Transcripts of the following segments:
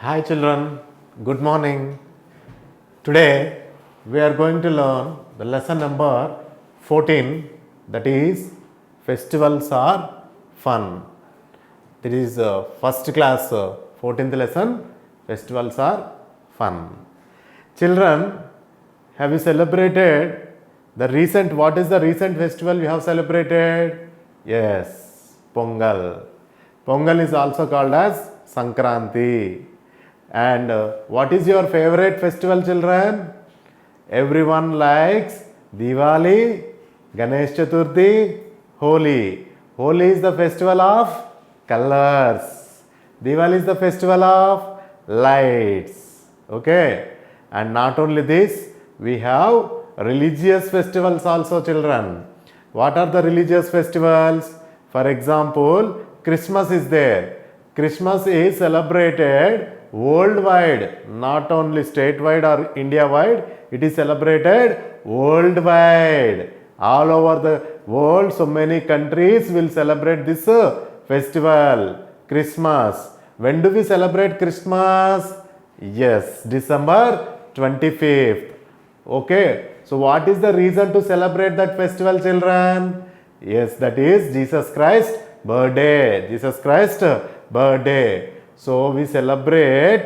Hi children, good morning. Today we are going to learn the lesson number 14, that is festivals are fun. This is first class 14th lesson, festivals are fun. Children, have you celebrated what is the recent festival we have celebrated? Yes, Pongal. Pongal is also called as Sankranti. And what is your favorite festival, children? Everyone likes Diwali, Ganesh Chaturthi, Holi. Holi is the festival of colors. Diwali is the festival of lights. Okay. And not only this, we have religious festivals also, children. What are the religious festivals? For example, Christmas is there. Christmas is celebrated worldwide, not only statewide or India wide, it is celebrated worldwide. All over the world, so many countries will celebrate this festival, Christmas. When do we celebrate Christmas? Yes, December 25th. Okay, so what is the reason to celebrate that festival, children? Yes, that is Jesus Christ birthday. Jesus Christ birthday. So we celebrate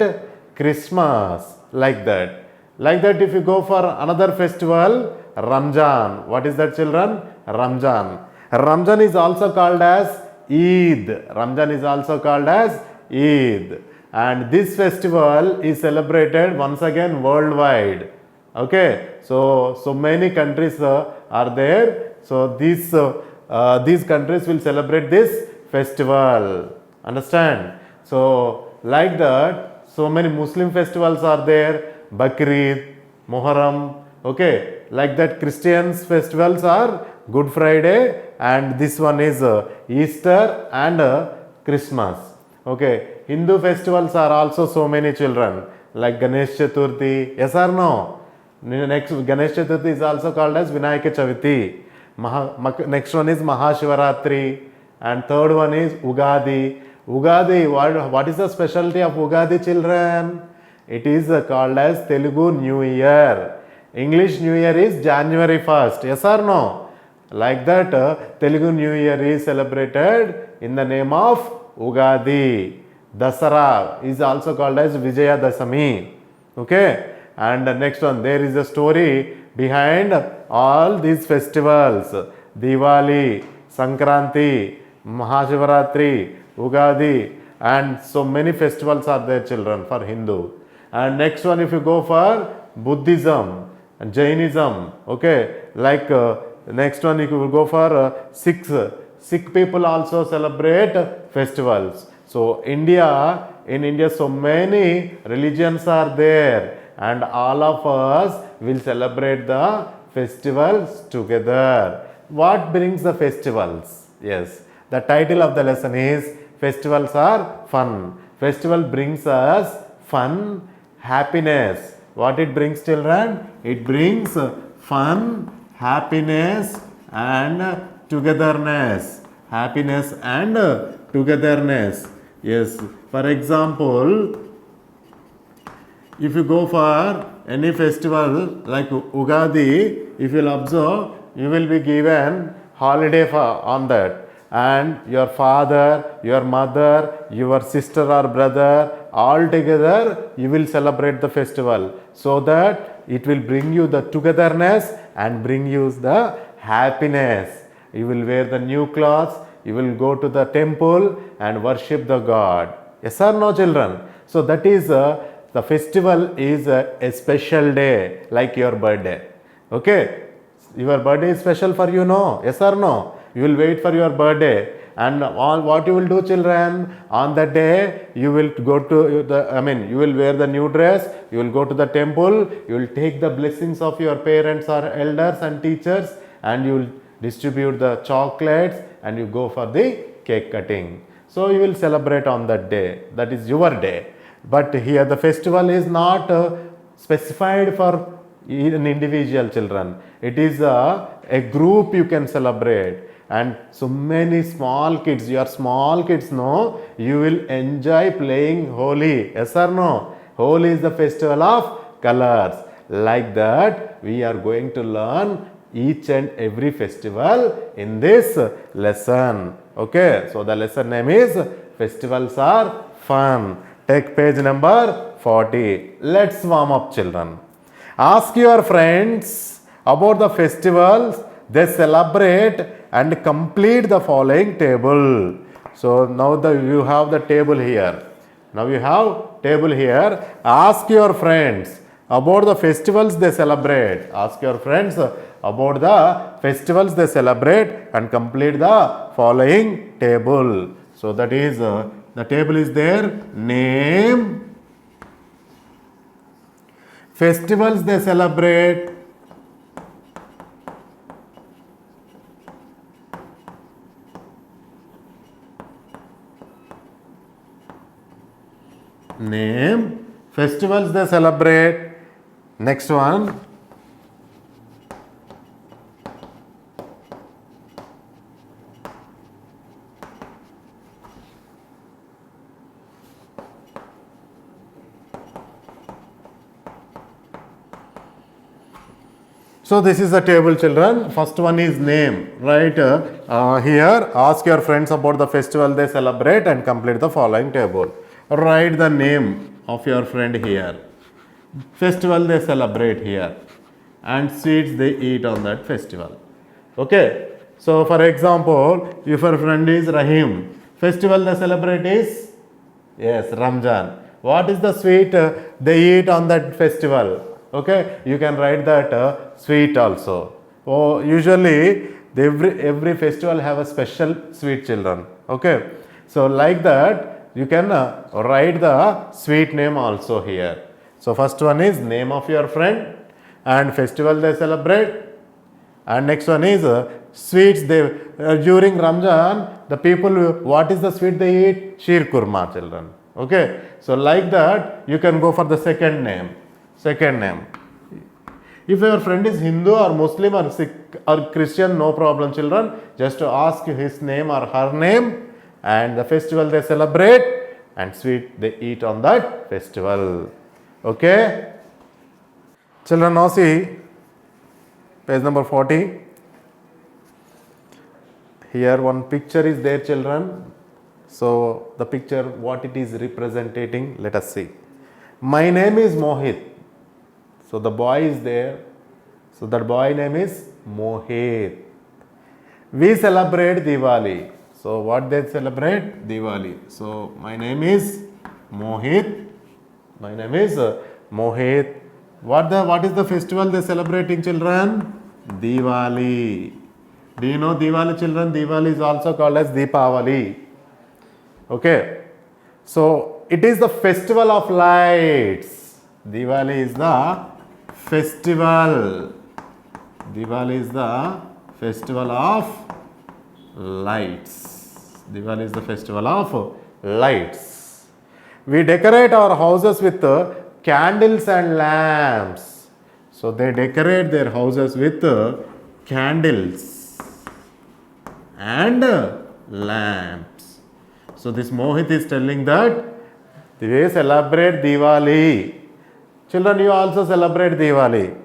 Christmas like that. Like that, if you go for another festival, Ramjan. What is that, children? Ramjan. Ramjan is also called as Eid. Ramjan is also called as Eid. And this festival is celebrated once again worldwide. Okay, so many countries are there. So these countries will celebrate this festival. Understand? So like that, so many Muslim festivals are there. Bakrid, Muharram. Okay, like that Christians festivals are Good Friday, and this one is Easter and Christmas. Okay, Hindu festivals are also so many, children, like Ganesh Chaturthi. Yes or no? Next, Ganesh Chaturthi is also called as Vinayaka Chaviti. Next one is Mahashivaratri, and third one is Ugadi. Ugadi, what is the specialty of Ugadi, children? It is called as Telugu New Year. English New Year is January 1st. Yes or no? Like that, Telugu New Year is celebrated in the name of Ugadi. Dasara is also called as Vijaya Dasami. Okay? And the next one, there is a story behind all these festivals. Diwali, Sankranti, Mahashivaratri, Ugadi, and so many festivals are there, children, for Hindu. And next one, if you go for Buddhism and Jainism, okay, like next one, if you go for Sikh people also celebrate festivals. So in India, so many religions are there, and all of us will celebrate the festivals together. What brings the festivals? Yes, the title of the lesson is Festivals are Fun. Festival brings us fun, happiness. What it brings, children? It brings fun, happiness and togetherness. Happiness and togetherness. Yes, for example, if you go for any festival like Ugadi, if you will observe, you will be given holiday on that. And your father, your mother, your sister or brother, all together you will celebrate the festival, so that it will bring you the togetherness and bring you the happiness. You will wear the new clothes, you will go to the temple and worship the God. Yes or no, children? So that is the festival is a special day, like your birthday. Okay, your birthday is special for you, no? Yes or no? You will wait for your birthday, and all what you will do, children, on that day you will go to you will wear the new dress, you will go to the temple, you will take the blessings of your parents or elders and teachers, and you will distribute the chocolates, and you go for the cake cutting. So you will celebrate on that day. That is your day. But here the festival is not specified for an individual, children. It is a group you can celebrate. And so many small kids, your small kids know, you will enjoy playing Holi. Yes or no? Holi is the festival of colors. Like that, we are going to learn each and every festival in this lesson. Okay, so the lesson name is Festivals Are Fun. Take page number 40. Let's warm up, children. Ask your friends about the festivals they celebrate and complete the following table. So now you have the table here. Now you have table here. Ask your friends about the festivals they celebrate. Ask your friends about the festivals they celebrate and complete the following table. So that is the table is there. Name festivals they celebrate. Name festivals they celebrate. Next one. So this is the table, children. First one is name. Right here, ask your friends about the festival they celebrate and complete the following table. Write the name of your friend here. Festival they celebrate here. And sweets they eat on that festival. Okay. So for example, if your friend is Rahim, festival they celebrate is, yes, Ramjan. What is the sweet they eat on that festival? Okay, you can write that sweet also. Oh, usually every festival have a special sweet, children. Okay, so like that you can write the sweet name also here. So first one is name of your friend and festival they celebrate, and next one is sweets they during Ramjan the people, what is the sweet they eat? Sheer kurma, children. Okay, so like that you can go for the second name. Second name. If your friend is Hindu or Muslim or Sikh or Christian, no problem, children. Just to ask his name or her name and the festival they celebrate and sweet they eat on that festival. Okay. Children, now see page number 40. Here one picture is there, children. So the picture, what it is representing, let us see. My name is Mohit. So the boy is there. So that boy name is Mohit. We celebrate Diwali. So what they celebrate? Diwali. So my name is Mohit. My name is Mohit. What is the festival they celebrating, children? Diwali. Do you know Diwali, children? Diwali is also called as Deepavali. Okay. So it is the festival of lights. Diwali is the festival. Diwali is the festival of lights. Diwali is the festival of lights. We decorate our houses with candles and lamps. So they decorate their houses with candles and lamps. So this Mohit is telling that they celebrate Diwali. Children, you also celebrate Diwali.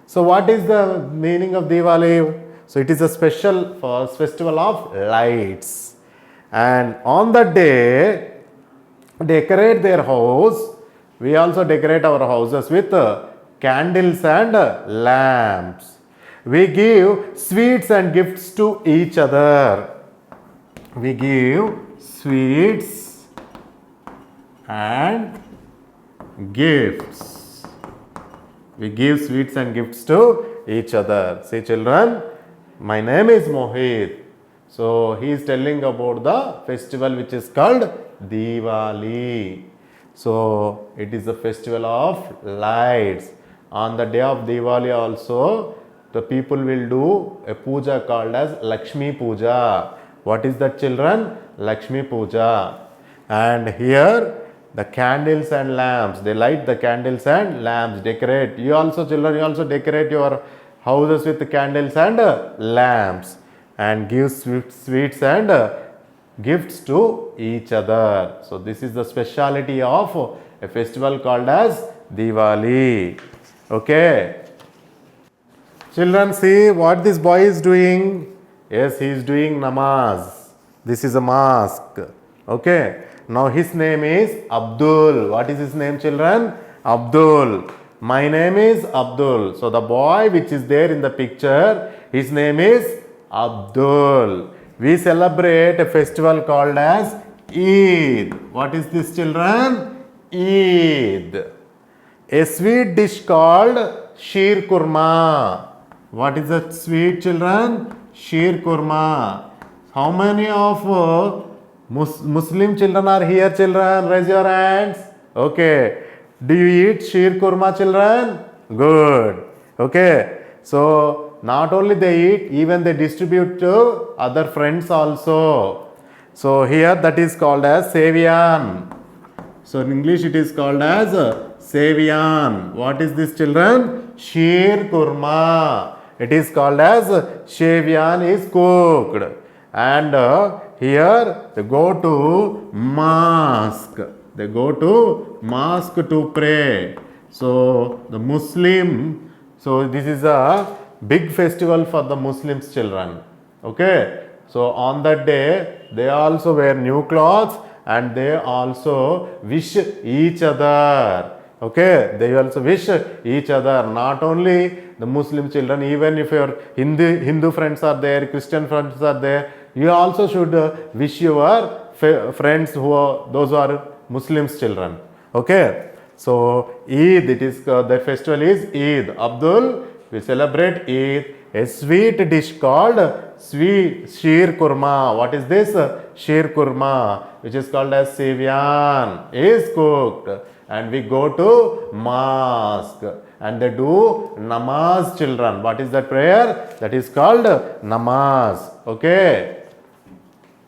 So what is the meaning of Diwali? So it is a special festival of lights. And on that day, decorate their house. We also decorate our houses with candles and lamps. We give sweets and gifts to each other. We give sweets and gifts. We give sweets and gifts to each other. See, children, my name is Mohit. So he is telling about the festival which is called Diwali. So it is a festival of lights. On the day of Diwali also, the people will do a puja called as Lakshmi Puja. What is that, children? Lakshmi Puja. And here the candles and lamps, they light the candles and lamps, decorate. You also, children, you also decorate your houses with candles and lamps, and give sweets and gifts to each other. So this is the speciality of a festival called as Diwali. Okay. Children, see what this boy is doing. Yes, he is doing namaz. This is a mosque. Okay. Now his name is Abdul. What is his name, children? Abdul. My name is Abdul. So the boy which is there in the picture, his name is Abdul. We celebrate a festival called as Eid. What is this, children? Eid. A sweet dish called Sheer Kurma. What is that sweet, children? Sheer Kurma. How many of Muslim children are here, children? Raise your hands. Okay. Do you eat Sheer Kurma, children? Good. Okay. So, not only they eat, even they distribute to other friends also. So, here that is called as Seviyan. So, in English it is called as Seviyan. What is this, children? Sheer Kurma. It is called as Seviyan is cooked. And here they go to mosque. They go to mosque to pray. So the Muslim, so this is a big festival for the Muslims children. Okay. So on that day, they also wear new clothes and they also wish each other. Okay. They also wish each other. Not only the Muslim children, even if your Hindu friends are there, Christian friends are there, you also should wish your friends who are, those who are Muslims children. Okay. So Eid, it is the festival is Eid. Abdul, we celebrate Eid. A sweet dish called Sheer Kurma. What is this? Sheer Kurma, which is called as Seviyan, is cooked. And we go to mosque and they do namaz, children. What is that prayer? That is called namaz. Okay.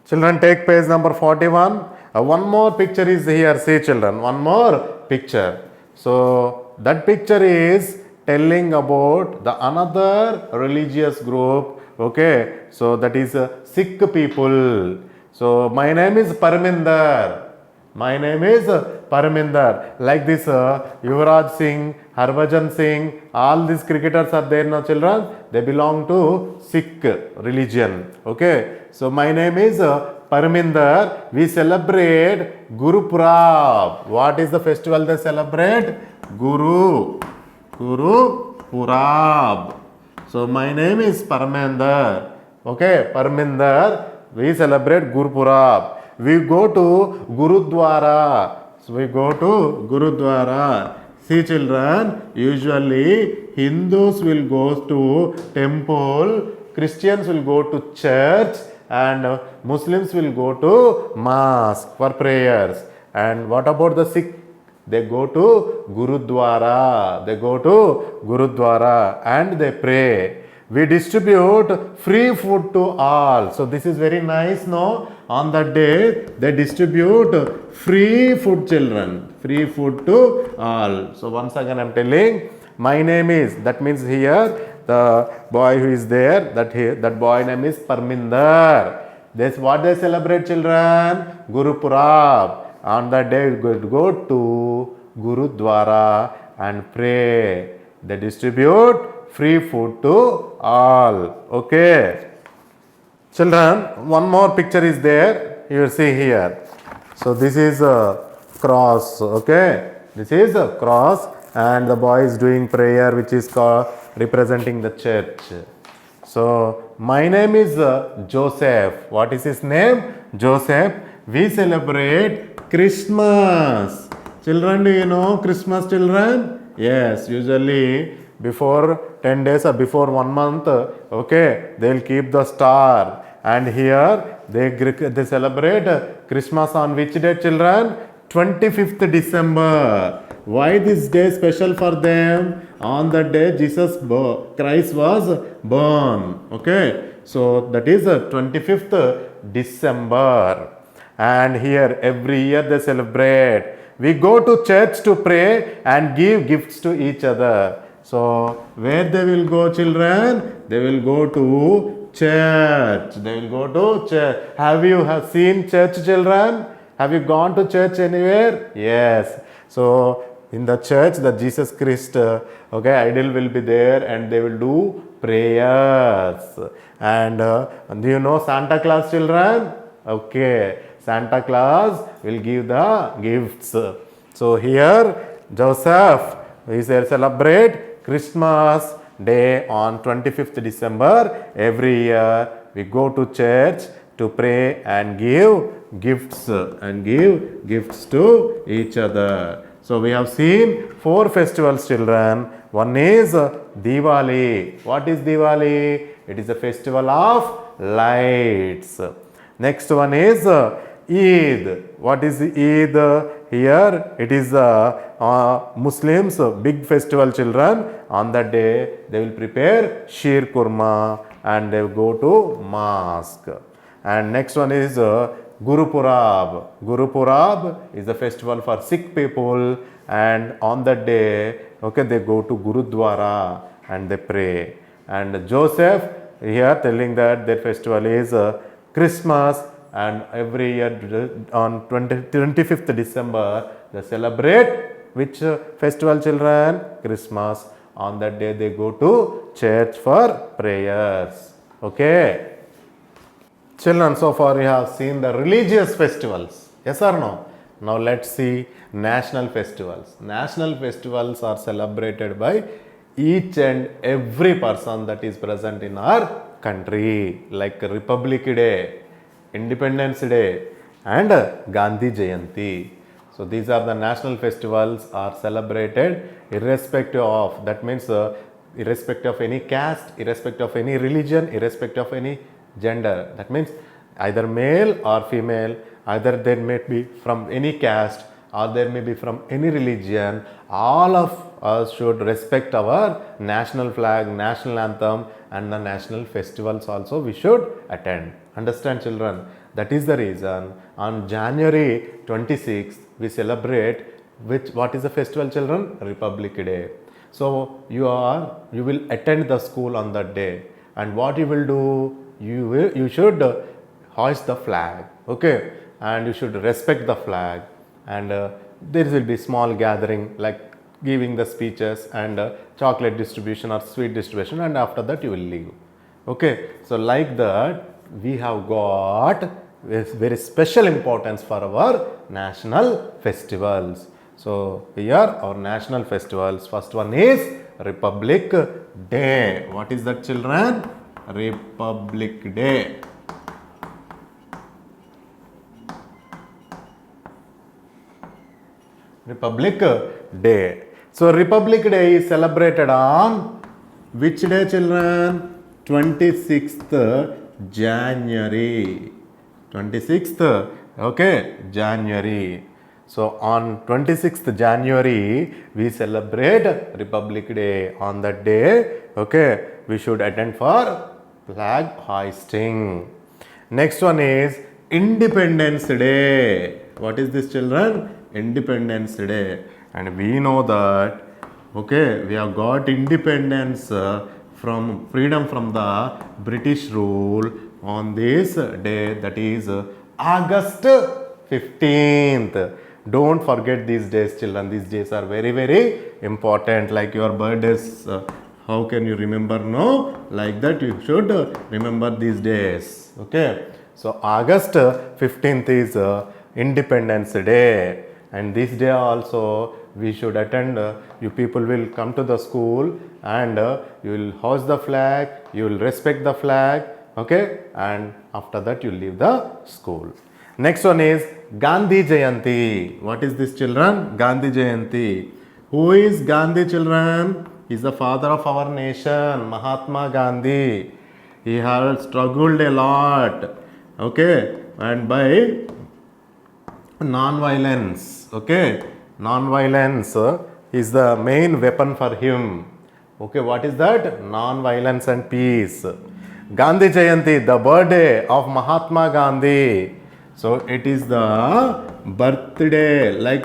Children, take page number 41. One more picture is here. See, children, one more picture. So that picture is telling about the another religious group. Okay. So that is Sikh people. So my name is Parminder. My name is Parminder. Like this Yuvraj Singh, Harbhajan Singh, all these cricketers are there now, children. They belong to Sikh religion. Okay. So my name is Parminder. We celebrate Guru Purab. What is the festival they celebrate? Guru Purab. So my name is Parminder. Okay, Parminder. We celebrate Guru Purab. We go to Gurudwara. So we go to Gurudwara. See, children, usually Hindus will go to temple, Christians will go to church, and Muslims will go to mosque for prayers. And what about the Sikh? They go to Gurudwara. They go to Gurudwara and they pray. We distribute free food to all. So this is very nice, no? On that day, they distribute free food, children. Free food to all. So once again, I am telling, my name is, that means here, the boy who is there, that boy name is Parminder. This what they celebrate, children? Guru Purab. On that day, we go to Gurudwara and pray. They distribute free food to all. Okay. Children, one more picture is there. You will see here. So this is a cross. Okay. This is a cross and the boy is doing prayer which is called representing the church. So my name is Joseph. What is his name? Joseph. We celebrate Christmas. Children, do you know Christmas, children? Yes, usually before 10 days or before 1 month, okay, they will keep the star. And here they celebrate Christmas on which day, children? 25th December. Why this day special for them? On that day Jesus Christ was born. Okay, so that is 25th December. And here every year they celebrate. We go to church to pray and give gifts to each other. So where they will go, children? They will go to church. They will go to church. Have seen church, children? Have you gone to church anywhere? Yes. So in the church, the Jesus Christ idol will be there, and they will do prayers. And do you know Santa Claus, children? Okay, Santa Claus will give the gifts. So here Joseph, we celebrate Christmas day on 25th December. Every year we go to church to pray and give gifts to each other. So we have seen 4 festivals, children. One is Diwali. What is Diwali? It is a festival of lights. Next one is Eid. What is Eid? Here it is Muslims big festival, children. On that day they will prepare sheer kurma and they will go to mosque. And next one is Guru Purab. Guru Purab is a festival for Sikh people, and on that day they go to Gurudwara and they pray. And Joseph here telling that their festival is Christmas, and every year on 25th December they celebrate which festival, children? Christmas. On that day they go to church for prayers. Okay, children, so far we have seen the religious festivals, yes or no? Now let's see national festivals. National festivals are celebrated by each and every person that is present in our country, like Republic Day, Independence Day, and Gandhi Jayanti. So these are the national festivals are celebrated irrespective of, that means irrespective of any caste, irrespective of any religion, irrespective of any gender. That means either male or female, either they may be from any caste or there may be from any religion. All of us should respect our national flag, national anthem, and the national festivals also we should attend. Understand, children? That is the reason on January 26th we celebrate what is the festival, children? Republic Day. So you will attend the school on that day, and what you will do, you should hoist the flag, okay, and you should respect the flag, and there will be small gathering like giving the speeches and chocolate distribution or sweet distribution, and after that you will leave. Okay, so like that we have got very special importance for our national festivals. So here our national festivals, first one is Republic Day. What is that, children? Republic Day. Republic Day. So Republic Day is celebrated on which day, children? 26th January. 26th, okay, January. So on 26th January we celebrate Republic Day. On that day, okay, we should attend for flag hoisting. Next one is Independence Day. What is this, children? Independence Day. And we know that, okay, we have got independence from freedom from the British rule on this day, that is August 15th. Don't forget these days, children. These days are very, very important. Like your birthdays, how can you remember? No, like that you should remember these days. Okay, so August 15th is Independence Day, and this day also we should attend. You people will come to the school and you will hoist the flag, you will respect the flag, okay, and after that you leave the school. Next one is Gandhi Jayanti. What is this, children? Gandhi Jayanti. Who is Gandhi, children? He is the father of our nation, Mahatma Gandhi. He has struggled a lot, okay, and by non-violence, okay, non-violence is the main weapon for him. Okay, what is that? Non-violence and peace. Gandhi Jayanti, the birthday of Mahatma Gandhi. So it is the birthday, like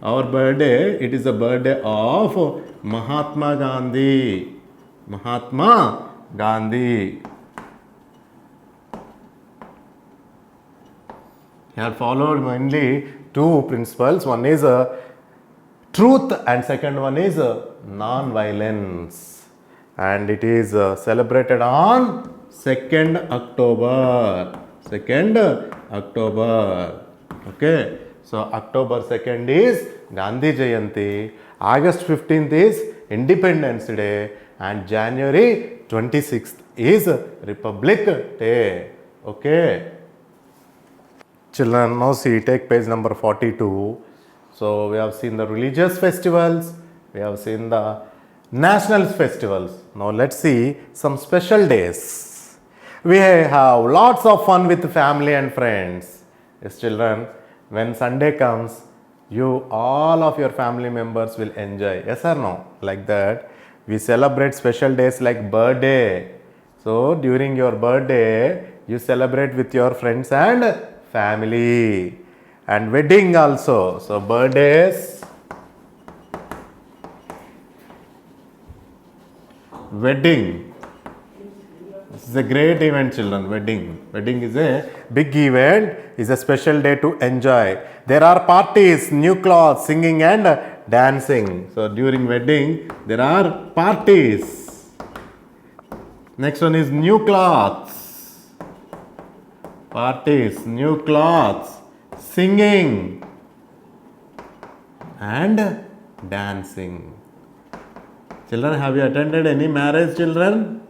our birthday, it is the birthday of Mahatma Gandhi. Mahatma Gandhi. He had followed mainly two principles. One is truth and second one is non-violence. And it is celebrated on 2nd October. 2nd October. Okay. So October 2nd is Gandhi Jayanti. August 15th is Independence Day. And January 26th is Republic Day. Okay. Children, now see, take page number 42. So we have seen the religious festivals, we have seen the national festivals. Now let's see some special days. We have lots of fun with family and friends. Yes, children, when Sunday comes, you all of your family members will enjoy. Yes or no? Like that. We celebrate special days like birthday. So during your birthday, you celebrate with your friends and family. And wedding also. So birthdays, wedding. This is a great event, children. Wedding. Wedding is a big event, is a special day to enjoy. There are parties, new clothes, singing and dancing. So during wedding, there are parties. Next one is new clothes. Parties, new clothes, singing and dancing. Children, have you attended any marriage, children?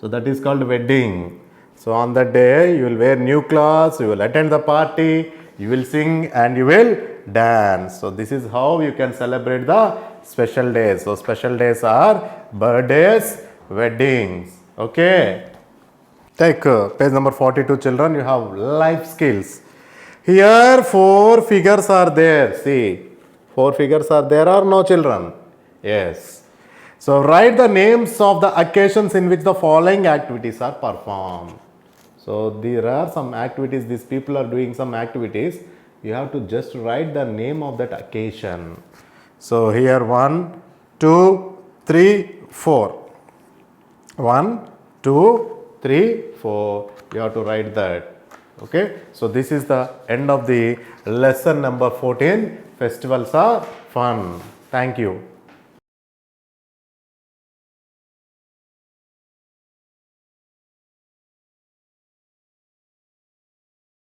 So that is called wedding. So on that day, you will wear new clothes, you will attend the party, you will sing and you will dance. So this is how you can celebrate the special days. So special days are birthdays, weddings. Okay. Take page number 42, children. You have life skills. Here 4 figures are there. See, 4 figures are there or no, children? Yes. So write the names of the occasions in which the following activities are performed. So there are some activities, these people are doing some activities. You have to just write the name of that occasion. So here 1, 2, 3, 4. 1, 2, 3, 4. You have to write that. Okay. So this is the end of the lesson number 14. Festivals are fun. Thank you.